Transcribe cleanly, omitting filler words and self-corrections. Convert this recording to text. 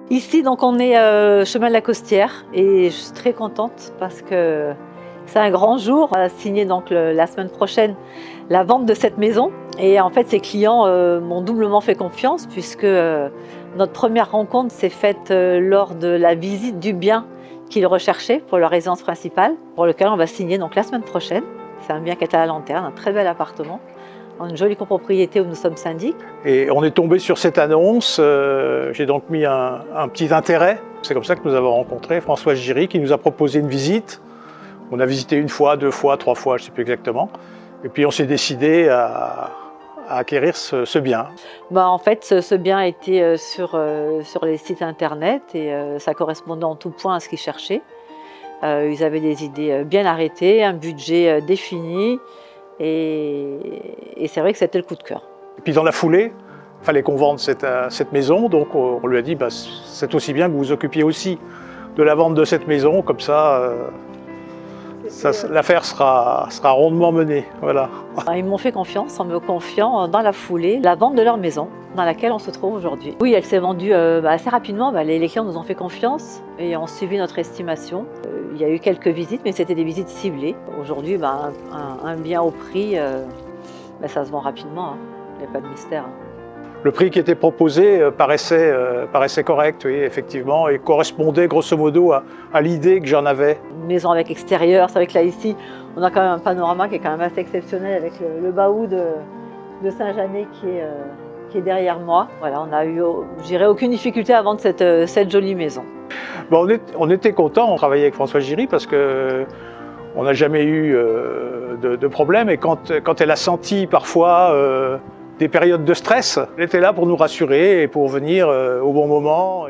Ici, donc, on est chemin de la Costière et je suis très contente parce que c'est un grand jour. On va signer donc la semaine prochaine la vente de cette maison. Et en fait, ces clients m'ont doublement fait confiance puisque notre première rencontre s'est faite lors de la visite du bien qu'ils recherchaient pour leur résidence principale, pour lequel on va signer donc la semaine prochaine. C'est un bien qui est à la Lanterne, un très bel appartement, dans une jolie copropriété où nous sommes syndics. Et on est tombé sur cette annonce, j'ai donc mis un petit intérêt. C'est comme ça que nous avons rencontré Françoise Giry qui nous a proposé une visite. On a visité une fois, deux fois, trois fois, je ne sais plus exactement. Et puis on s'est décidé à acquérir ce bien. En fait, ce bien était sur les sites internet et ça correspondait en tout point à ce qu'ils cherchaient. Ils avaient des idées bien arrêtées, un budget défini et c'est vrai que c'était le coup de cœur. Et puis dans la foulée, il fallait qu'on vende cette maison, donc on lui a dit c'est aussi bien que vous vous occupiez aussi de la vente de cette maison, comme ça l'affaire sera rondement menée. Voilà. Ils m'ont fait confiance en me confiant dans la foulée la vente de leur maison dans laquelle on se trouve aujourd'hui. Oui, elle s'est vendue assez rapidement. Les clients nous ont fait confiance et ont suivi notre estimation. Il y a eu quelques visites, mais c'était des visites ciblées. Aujourd'hui, un bien au prix, ça se vend rapidement. Hein. Il n'y a pas de mystère. Le prix qui était proposé paraissait correct, oui, effectivement, et correspondait grosso modo à l'idée que j'en avais. Une maison avec extérieur, c'est vrai que là ici, on a quand même un panorama qui est quand même assez exceptionnel avec le Bahou de Saint-Janet qui est derrière moi. Voilà, on n'a eu, je dirais, aucune difficulté à vendre cette jolie maison. On était contents, on travaillait avec Françoise Giry parce qu'on n'a jamais eu de problème, et quand elle a senti parfois des périodes de stress, elle était là pour nous rassurer et pour venir au bon moment.